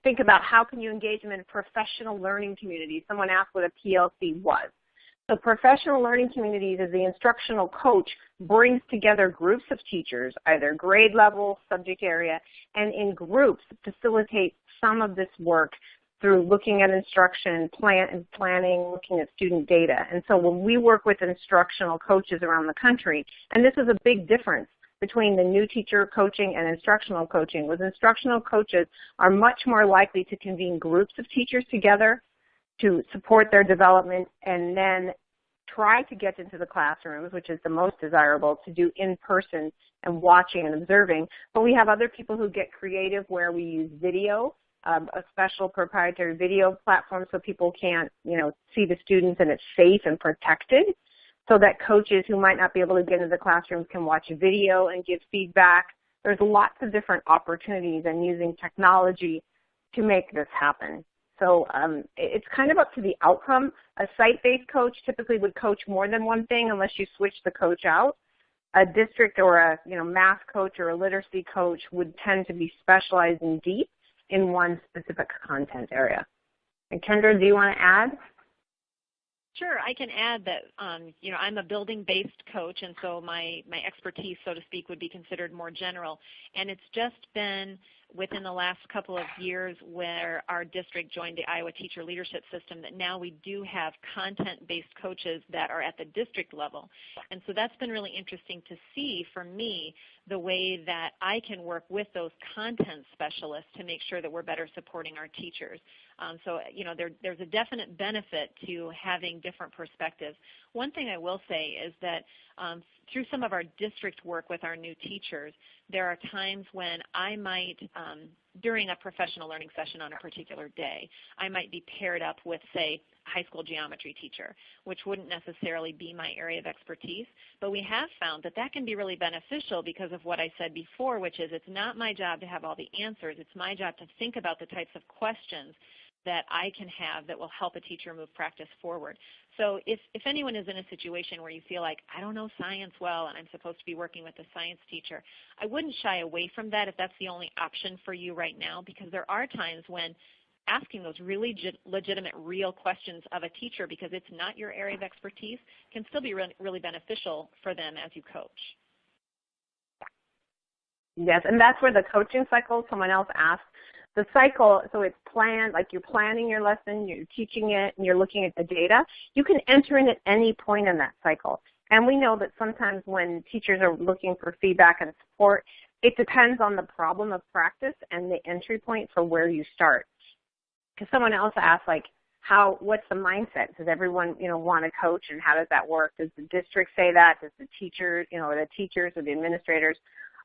think about how can you engage them in professional learning communities. Someone asked what a PLC was. So professional learning communities, as the instructional coach, brings together groups of teachers, either grade level, subject area, and in groups facilitate some of this work through looking at instruction, planning, looking at student data. And so when we work with instructional coaches around the country, and this is a big difference between the new teacher coaching and instructional coaching, was instructional coaches are much more likely to convene groups of teachers together to support their development, and then try to get into the classrooms, which is the most desirable, to do in person and watching and observing. But we have other people who get creative where we use video, a special proprietary video platform so people can't, see the students and it's safe and protected, so that coaches who might not be able to get into the classrooms can watch video and give feedback. There's lots of different opportunities and using technology to make this happen. So it's kind of up to the outcome. A site-based coach typically would coach more than one thing unless you switch the coach out. A district or a math coach or a literacy coach would tend to be specialized and deep in one specific content area. And Kendra, do you want to add? Sure, I can add that I'm a building-based coach, and so my expertise, so to speak, would be considered more general. And it's just been within the last couple of years where our district joined the Iowa Teacher Leadership System that now we do have content-based coaches that are at the district level. And so that's been really interesting to see for me, the way that I can work with those content specialists to make sure that we're better supporting our teachers. So there's a definite benefit to having different perspectives. One thing I will say is that through some of our district work with our new teachers, there are times when I might, during a professional learning session on a particular day, I might be paired up with, say, a high school geometry teacher, which wouldn't necessarily be my area of expertise. But we have found that that can be really beneficial because of what I said before, which is it's not my job to have all the answers. It's my job to think about the types of questions that I can have that will help a teacher move practice forward. So if anyone is in a situation where you feel like, I don't know science well and I'm supposed to be working with a science teacher, I wouldn't shy away from that if that's the only option for you right now, because there are times when asking those really legitimate, real questions of a teacher because it's not your area of expertise can still be really beneficial for them as you coach. Yes, and that's where the coaching cycle, someone else asked, the cycle, so it's planned, like you're planning your lesson, you're teaching it, and you're looking at the data. You can enter in at any point in that cycle. And we know that sometimes when teachers are looking for feedback and support, it depends on the problem of practice and the entry point for where you start. Because someone else asked, like, what's the mindset? Does everyone, want to coach, and how does that work? Does the district say that? Does the teacher, or the teachers or the administrators?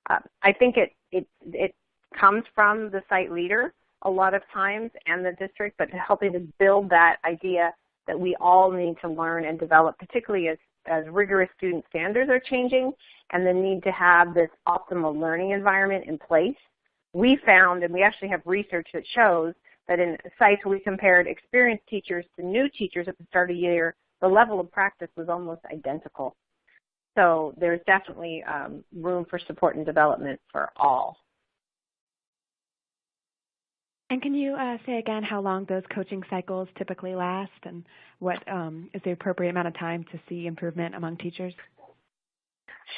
I think it comes from the site leader a lot of times and the district, but helping to build that idea that we all need to learn and develop, particularly as rigorous student standards are changing and the need to have this optimal learning environment in place. We found, and we actually have research that shows that in sites where we compared experienced teachers to new teachers at the start of the year, the level of practice was almost identical. So there's definitely room for support and development for all. And can you say again how long those coaching cycles typically last, and what is the appropriate amount of time to see improvement among teachers?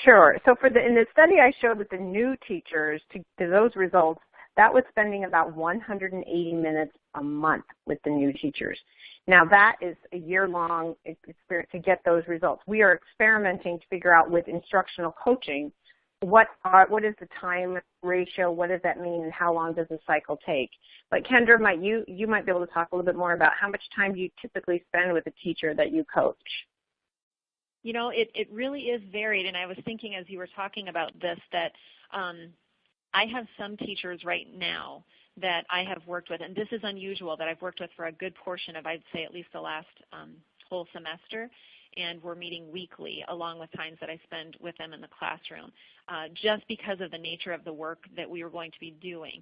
Sure. So in the study I showed with the new teachers, to those results, that was spending about 180 minutes a month with the new teachers. Now that is a year-long experience to get those results. We are experimenting to figure out with instructional coaching what is the time ratio, what does that mean, and how long does the cycle take. But Kendra, you might be able to talk a little bit more about how much time do you typically spend with a teacher that you coach? It really is varied, and I was thinking as you were talking about this that I have some teachers right now that I have worked with, and this is unusual, that I've worked with for a good portion of, I'd say, at least the last whole semester, and we're meeting weekly along with times that I spend with them in the classroom, just because of the nature of the work that we were going to be doing.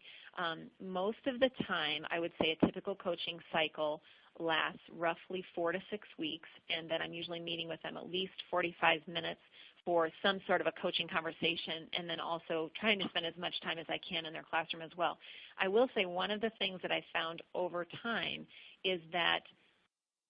Most of the time, I would say a typical coaching cycle lasts roughly 4 to 6 weeks, and then I'm usually meeting with them at least 45 minutes for some sort of a coaching conversation, and then also trying to spend as much time as I can in their classroom as well. I will say one of the things that I found over time is that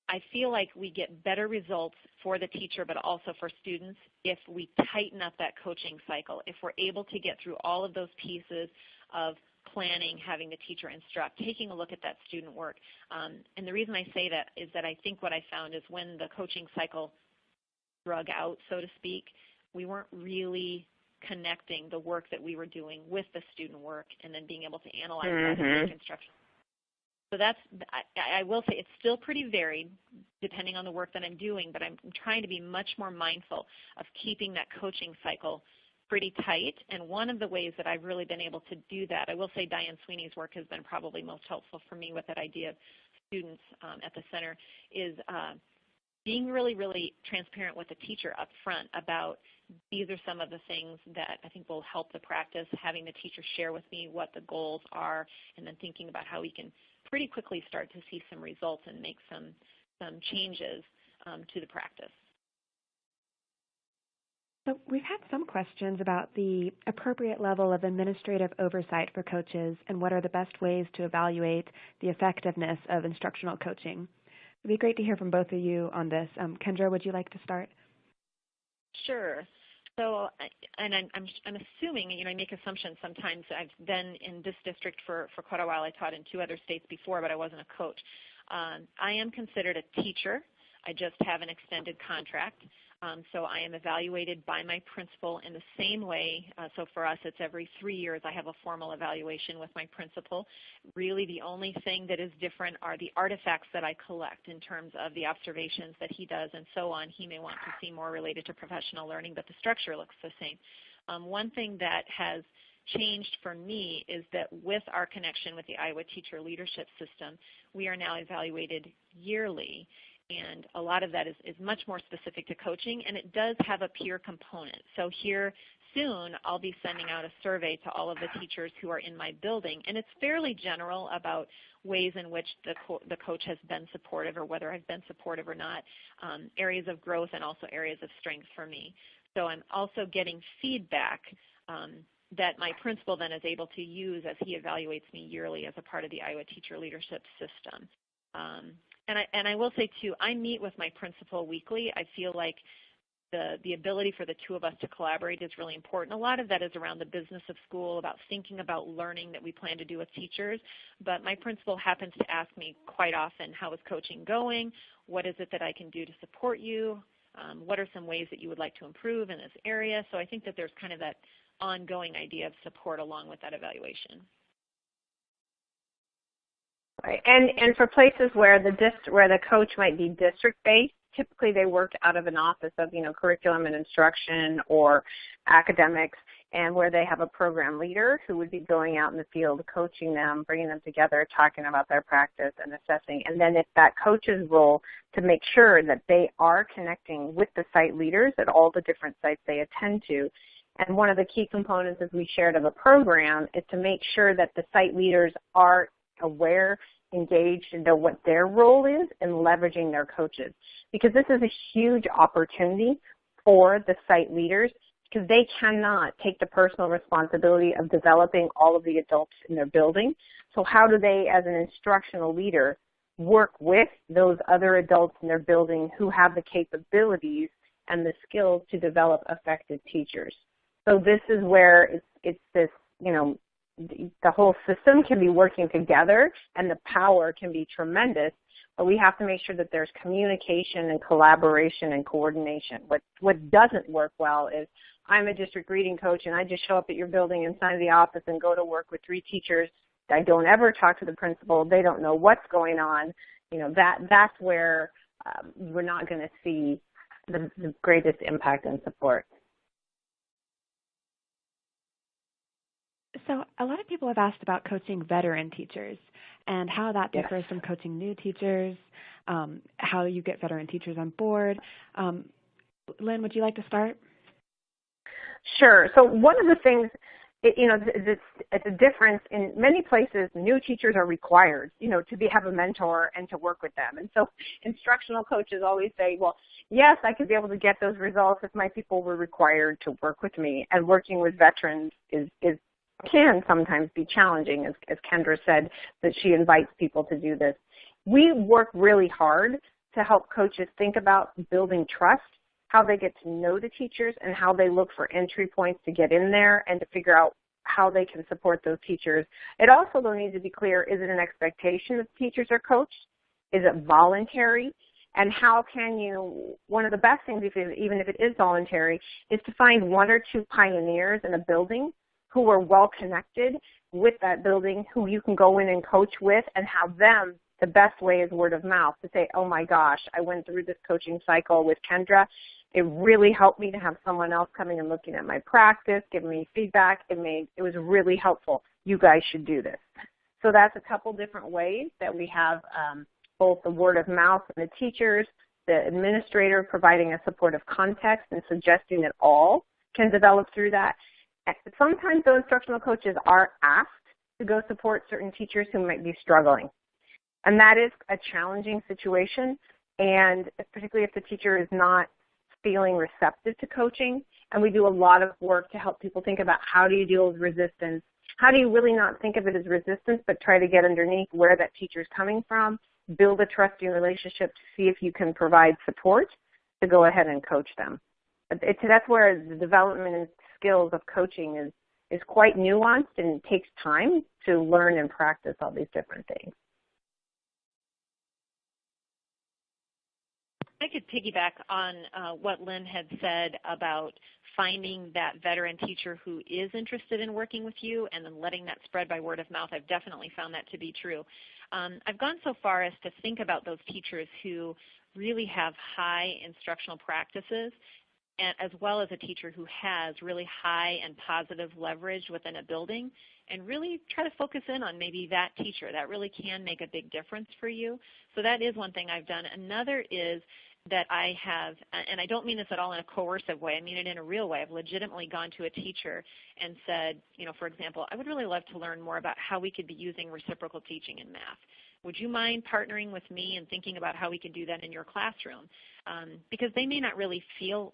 I feel like we get better results for the teacher but also for students if we tighten up that coaching cycle, if we're able to get through all of those pieces of planning, having the teacher instruct, taking a look at that student work. And the reason I say that is that I think what I found is when the coaching cycle drug out, so to speak, we weren't really connecting the work that we were doing with the student work and then being able to analyze that and make instruction. So I will say it's still pretty varied depending on the work that I'm doing, but I'm trying to be much more mindful of keeping that coaching cycle pretty tight. And one of the ways that I've really been able to do that, I will say Diane Sweeney's work has been probably most helpful for me with that idea of students at the center, is being really, really transparent with the teacher up front about these are some of the things that I think will help the practice, having the teacher share with me what the goals are, and then thinking about how we can pretty quickly start to see some results and make some changes to the practice. So we've had some questions about the appropriate level of administrative oversight for coaches and what are the best ways to evaluate the effectiveness of instructional coaching. It would be great to hear from both of you on this. Kendra, would you like to start? Sure. So, and I'm assuming, I make assumptions sometimes. I've been in this district for quite a while. I taught in 2 other states before, but I wasn't a coach. I am considered a teacher. I just have an extended contract. So I am evaluated by my principal in the same way. So for us, it's every 3 years I have a formal evaluation with my principal. Really the only thing that is different are the artifacts that I collect in terms of the observations that he does and so on. He may want to see more related to professional learning, but the structure looks the same. One thing that has changed for me is that with our connection with the Iowa Teacher Leadership System, we are now evaluated yearly. And a lot of that is much more specific to coaching, and it does have a peer component. So here soon I'll be sending out a survey to all of the teachers who are in my building, and it's fairly general about ways in which the coach has been supportive or whether I've been supportive or not, areas of growth and also areas of strength for me. So I'm also getting feedback that my principal then is able to use as he evaluates me yearly as a part of the Iowa Teacher Leadership System. And I will say, too, I meet with my principal weekly. I feel like the ability for the two of us to collaborate is really important. A lot of that is around the business of school, about thinking about learning that we plan to do with teachers. But my principal happens to ask me quite often, how is coaching going? What is it that I can do to support you? What are some ways that you would like to improve in this area? So I think that there's kind of that ongoing idea of support along with that evaluation. Right. And for places where the coach might be district-based, typically they work out of an office of, curriculum and instruction or academics, and where they have a program leader who would be going out in the field coaching them, bringing them together, talking about their practice and assessing. And then it's that coach's role to make sure that they are connecting with the site leaders at all the different sites they attend to. And one of the key components, as we shared, of a program is to make sure that the site leaders are aware, engaged, and know what their role is in leveraging their coaches. Because this is a huge opportunity for the site leaders, because they cannot take the personal responsibility of developing all of the adults in their building. So how do they, as an instructional leader, work with those other adults in their building who have the capabilities and the skills to develop effective teachers? So this is where it's this, the whole system can be working together and the power can be tremendous, but we have to make sure that there's communication and collaboration and coordination. What doesn't work well is, I'm a district reading coach and I just show up at your building inside the office and go to work with 3 teachers. I don't ever talk to the principal. They don't know what's going on. That's where we're not going to see the greatest impact and support. So a lot of people have asked about coaching veteran teachers and how that differs from coaching new teachers, how you get veteran teachers on board. Lynn, would you like to start? Sure. So one of the things, it's a difference. In many places, new teachers are required, to have a mentor and to work with them. And so instructional coaches always say, well, yes, I could be able to get those results if my people were required to work with me. And working with veterans can sometimes be challenging, as Kendra said, that she invites people to do this. We work really hard to help coaches think about building trust, how they get to know the teachers, and how they look for entry points to get in there and to figure out how they can support those teachers. It also, though, needs to be clear, is it an expectation that teachers are coached? Is it voluntary? And how can you, one of the best things, even if it is voluntary, is to find 1 or 2 pioneers in a building who are well connected with that building, who you can go in and coach with, and have them, the best way is word of mouth, to say, oh my gosh, I went through this coaching cycle with Kendra. It really helped me to have someone else coming and looking at my practice, giving me feedback. It was really helpful. You guys should do this. So that's a couple different ways that we have both the word of mouth and the teachers, the administrator providing a supportive context and suggesting that all can develop through that. Sometimes those instructional coaches are asked to go support certain teachers who might be struggling. And that is a challenging situation, and particularly if the teacher is not feeling receptive to coaching. And we do a lot of work to help people think about, how do you deal with resistance? How do you really not think of it as resistance, but try to get underneath where that teacher is coming from, build a trusting relationship to see if you can provide support to go ahead and coach them. That's where the development and skills of coaching is quite nuanced, and it takes time to learn and practice all these different things. I could piggyback on what Lynn had said about finding that veteran teacher who is interested in working with you and then letting that spread by word of mouth. I've definitely found that to be true. I've gone so far as to think about those teachers who really have high instructional practices, and as well as a teacher who has really high and positive leverage within a building, and really try to focus in on maybe that teacher. That really can make a big difference for you. So that is one thing I've done. Another is that I have, and I don't mean this at all in a coercive way, I mean it in a real way. I've legitimately gone to a teacher and said, for example, I would really love to learn more about how we could be using reciprocal teaching in math. Would you mind partnering with me and thinking about how we could do that in your classroom? Because they may not really feel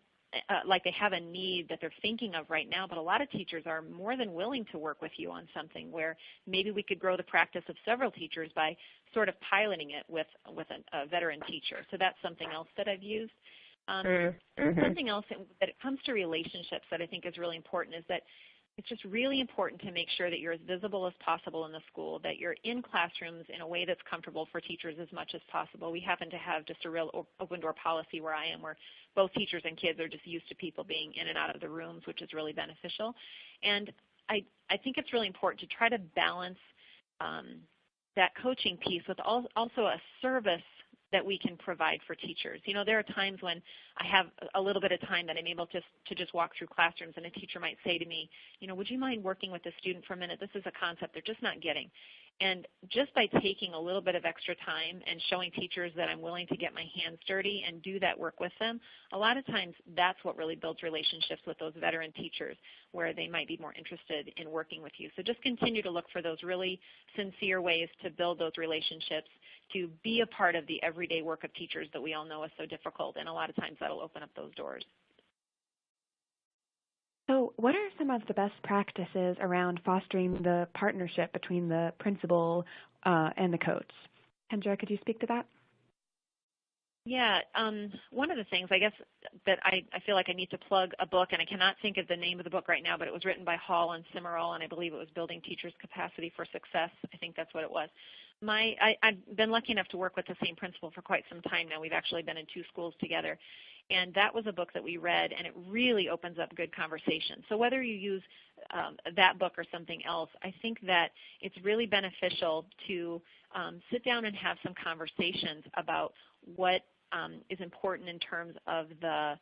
like they have a need that they're thinking of right now, but a lot of teachers are more than willing to work with you on something where maybe we could grow the practice of several teachers by sort of piloting it with a veteran teacher. So that's something else that I've used. Something else that it comes to relationships that I think is really important is that it's just really important to make sure that you're as visible as possible in the school, that you're in classrooms in a way that's comfortable for teachers as much as possible. We happen to have just a real open door policy where I am, where both teachers and kids are just used to people being in and out of the rooms, which is really beneficial. And I think it's really important to try to balance that coaching piece with also a service that we can provide for teachers. You know, there are times when I have a little bit of time that I'm able to just walk through classrooms, and a teacher might say to me, you know, would you mind working with the student for a minute? This is a concept they're just not getting. And just by taking a little bit of extra time and showing teachers that I'm willing to get my hands dirty and do that work with them, a lot of times that's what really builds relationships with those veteran teachers where they might be more interested in working with you. So just continue to look for those really sincere ways to build those relationships, to be a part of the everyday work of teachers that we all know is so difficult, and a lot of times that'll open up those doors. So what are some of the best practices around fostering the partnership between the principal and the coach? Kendra, could you speak to that? Yeah, one of the things I guess that I feel like I need to plug a book, and I cannot think of the name of the book right now, but it was written by Hall and Cimarol, and I believe it was Building Teachers' Capacity for Success. I think that's what it was. I've been lucky enough to work with the same principal for quite some time now. We've actually been in 2 schools together. And that was a book that we read, and it really opens up good conversation. So whether you use that book or something else, I think that it's really beneficial to sit down and have some conversations about what is important in terms of the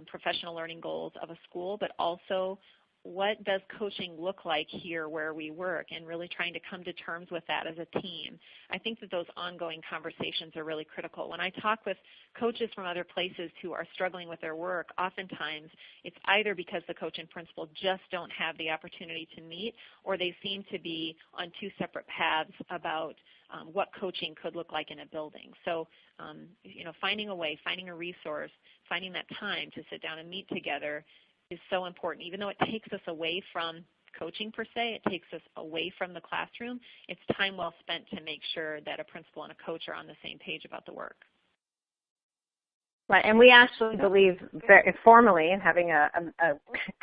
professional learning goals of a school, but also what does coaching look like here where we work, and really trying to come to terms with that as a team. I think that those ongoing conversations are really critical. When I talk with coaches from other places who are struggling with their work, oftentimes it's either because the coach and principal just don't have the opportunity to meet, or they seem to be on 2 separate paths about what coaching could look like in a building. So, you know, finding a way, finding a resource, finding that time to sit down and meet together is so important. Even though it takes us away from coaching per se, it takes us away from the classroom, it's time well spent to make sure that a principal and a coach are on the same page about the work. Right, and we actually believe very formally in having a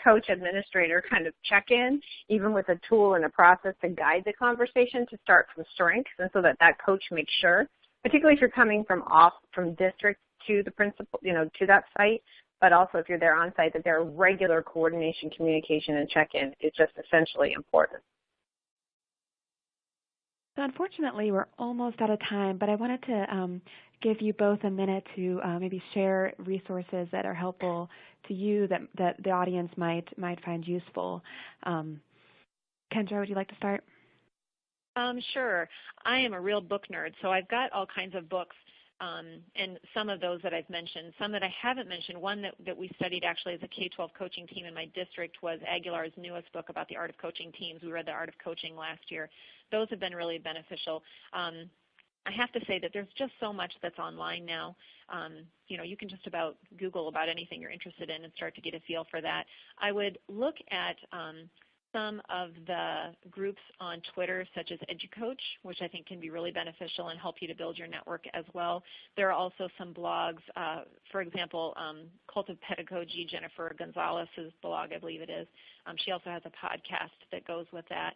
coach administrator kind of check in, even with a tool and a process to guide the conversation to start from strengths, and so that coach makes sure, particularly if you're coming from district to the principal, you know, to that site, but also if you're there on site, that their regular coordination, communication, and check-in is just essentially important. So unfortunately, we're almost out of time, but I wanted to give you both a minute to maybe share resources that are helpful to you that the audience might find useful. Kendra, would you like to start? Sure. I am a real book nerd, so I've got all kinds of books. And some of those that I've mentioned, some that I haven't mentioned. One that we studied actually as a K-12 coaching team in my district was Aguilar's newest book about the art of coaching teams. We read The Art of Coaching last year. Those have been really beneficial. I have to say that there's just so much that's online now. You know, you can just about Google about anything you're interested in and start to get a feel for that. I would look at some of the groups on Twitter, such as EduCoach, which I think can be really beneficial and help you to build your network as well. There are also some blogs, for example, Cult of Pedagogy, Jennifer Gonzalez's blog, I believe it is. She also has a podcast that goes with that.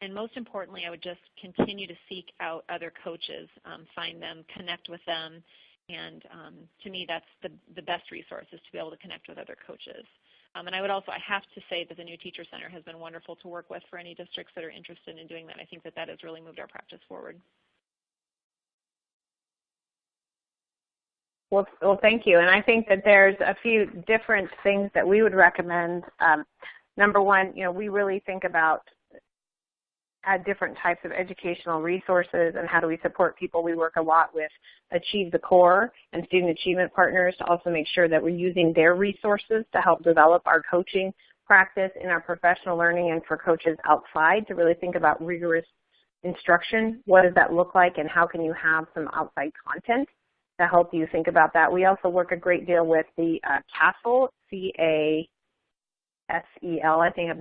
And most importantly, I would just continue to seek out other coaches, find them, connect with them, and to me that's the best resource is to be able to connect with other coaches. And I have to say that the New Teacher Center has been wonderful to work with for any districts that are interested in doing that. I think that has really moved our practice forward. Well, thank you. And I think that there's a few different things that we would recommend. Number one, you know, we really think about different types of educational resources and how do we support people. We work a lot with Achieve the Core and Student Achievement Partners to also make sure that we're using their resources to help develop our coaching practice in our professional learning, and for coaches outside to really think about rigorous instruction. What does that look like, and how can you have some outside content to help you think about that. We also work a great deal with the CASEL, C-A-S-E-L, I think,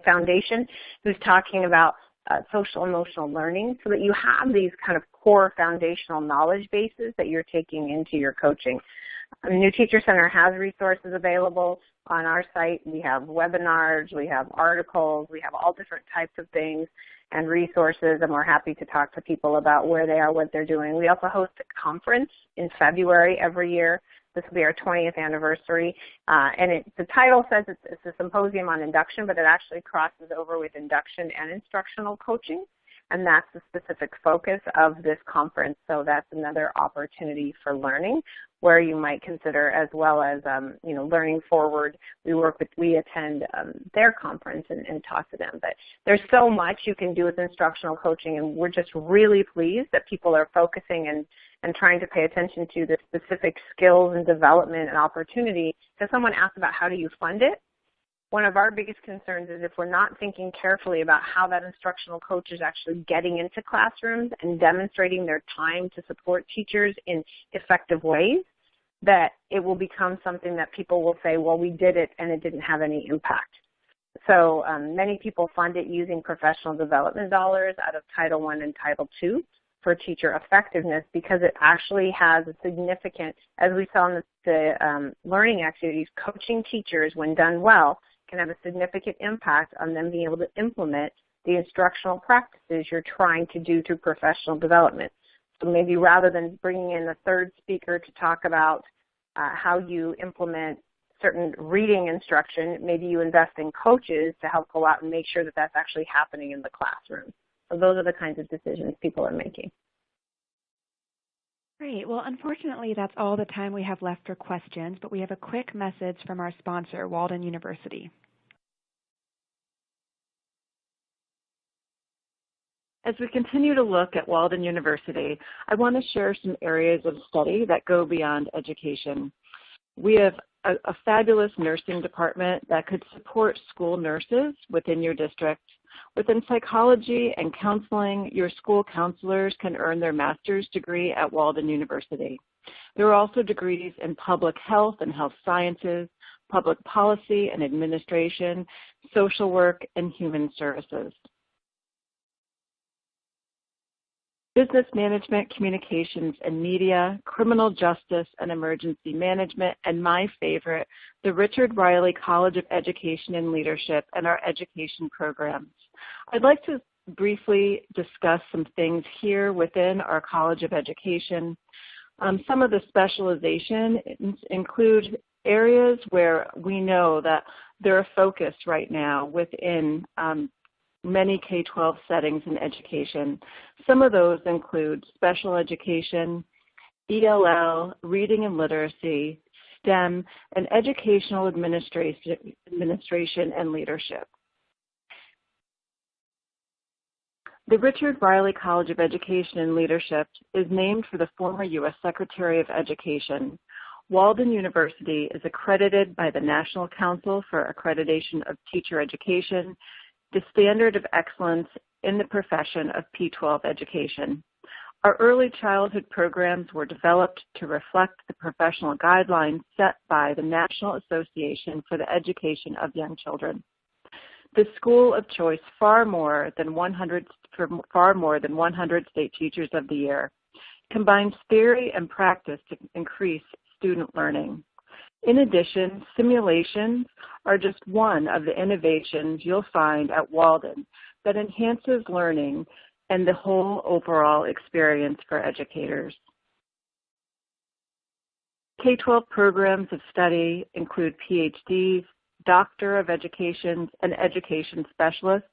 Foundation, who's talking about social emotional learning, so that you have these kind of core foundational knowledge bases that you're taking into your coaching. The New Teacher Center has resources available on our site. We have webinars, we have articles, we have all different types of things and resources, and we're happy to talk to people about where they are, what they're doing. We also host a conference in February every year. This will be our 20th anniversary, and the title says it's a symposium on induction, but it actually crosses over with induction and instructional coaching, and that's the specific focus of this conference. So that's another opportunity for learning, where you might consider, as well as learning forward. We attend their conference and talk to them. But there's so much you can do with instructional coaching, and we're just really pleased that people are focusing and trying to pay attention to the specific skills and development and opportunity. So someone asked about how do you fund it. One of our biggest concerns is if we're not thinking carefully about how that instructional coach is actually getting into classrooms and demonstrating their time to support teachers in effective ways, that it will become something that people will say, well, we did it and it didn't have any impact. So many people fund it using professional development dollars out of Title I and Title II for teacher effectiveness, because it actually has a significant, as we saw in the learning activities, coaching teachers, when done well, can have a significant impact on them being able to implement the instructional practices you're trying to do through professional development. So maybe rather than bringing in a third speaker to talk about how you implement certain reading instruction, maybe you invest in coaches to help go out and make sure that that's actually happening in the classroom. So those are the kinds of decisions people are making. Great. Well, unfortunately, that's all the time we have left for questions, but we have a quick message from our sponsor, Walden University. As we continue to look at Walden University, I want to share some areas of study that go beyond education. We have a fabulous nursing department that could support school nurses within your district. Within psychology and counseling, your school counselors can earn their master's degree at Walden University. There are also degrees in public health and health sciences, public policy and administration, social work, and human services. Business management, communications and media, criminal justice and emergency management, and my favorite, the Richard Riley College of Education and Leadership and our education programs. I'd like to briefly discuss some things here within our College of Education. Some of the specializations include areas where we know that there are focus right now within many K-12 settings in education. Some of those include special education, ELL, reading and literacy, STEM, and educational administration and leadership. The Richard Riley College of Education and Leadership is named for the former U.S. Secretary of Education. Walden University is accredited by the National Council for Accreditation of Teacher Education, the standard of excellence in the profession of P-12 education. Our early childhood programs were developed to reflect the professional guidelines set by the National Association for the Education of Young Children. The school of choice for far more than 100 state teachers of the year, combines theory and practice to increase student learning. In addition, simulations are just one of the innovations you'll find at Walden that enhances learning and the whole overall experience for educators. K-12 programs of study include PhDs, Doctor of Education and Education Specialists,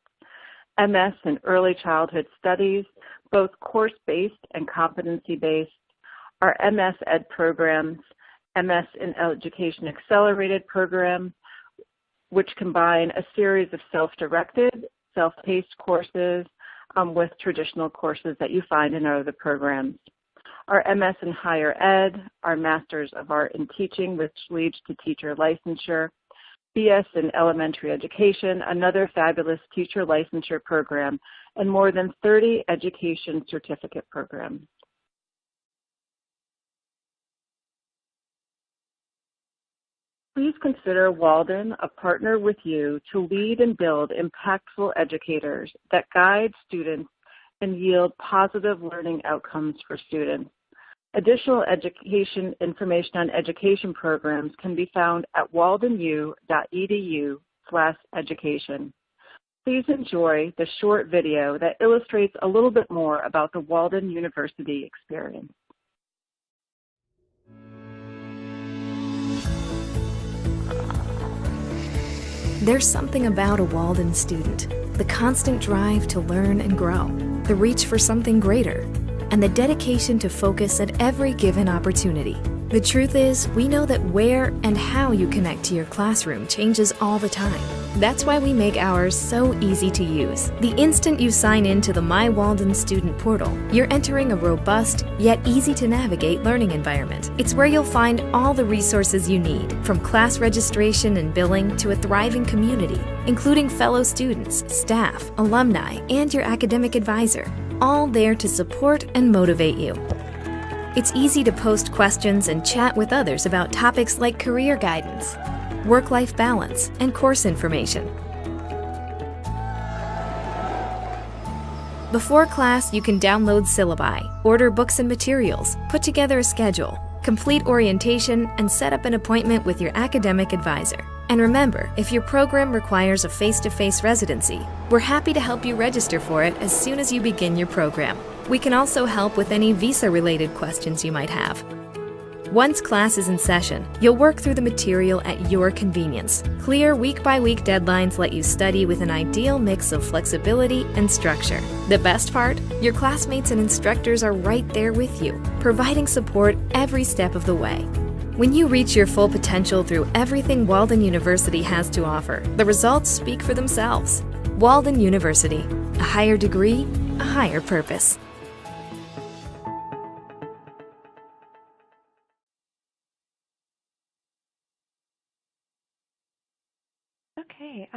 MS in Early Childhood Studies, both course-based and competency-based, our MS Ed programs, MS in Education Accelerated programs, which combine a series of self-directed, self-paced courses with traditional courses that you find in our other programs. Our MS in Higher Ed, our Masters of Art in Teaching, which leads to teacher licensure, BS in Elementary Education, another fabulous teacher licensure program, and more than 30 education certificate programs. please consider Walden a partner with you to lead and build impactful educators that guide students and yield positive learning outcomes for students. Additional education information on education programs can be found at waldenu.edu/education. Please enjoy the short video that illustrates a little bit more about the Walden University experience. There's something about a Walden student, the constant drive to learn and grow, the reach for something greater, and the dedication to focus at every given opportunity. The truth is, we know that where and how you connect to your classroom changes all the time. That's why we make ours so easy to use. The instant you sign in to the My Walden student portal, you're entering a robust, yet easy to navigate learning environment. It's where you'll find all the resources you need, from class registration and billing to a thriving community, including fellow students, staff, alumni, and your academic advisor, all there to support and motivate you. It's easy to post questions and chat with others about topics like career guidance, work-life balance, and course information. Before class, you can download syllabi, order books and materials, put together a schedule, complete orientation, and set up an appointment with your academic advisor. And remember, if your program requires a face-to-face residency, we're happy to help you register for it as soon as you begin your program. We can also help with any visa-related questions you might have. Once class is in session, you'll work through the material at your convenience. Clear week-by-week deadlines let you study with an ideal mix of flexibility and structure. The best part? Your classmates and instructors are right there with you, providing support every step of the way. When you reach your full potential through everything Walden University has to offer, the results speak for themselves. Walden University, a higher degree, a higher purpose. Okay,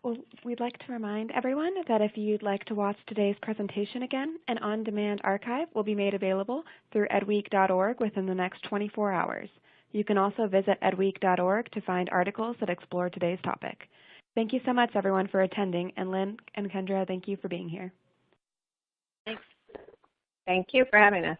well, we'd like to remind everyone that if you'd like to watch today's presentation again, an on-demand archive will be made available through edweek.org within the next 24 hours. You can also visit edweek.org to find articles that explore today's topic. Thank you so much, everyone, for attending, and Lynn and Kendra, thank you for being here. Thanks. Thank you for having us.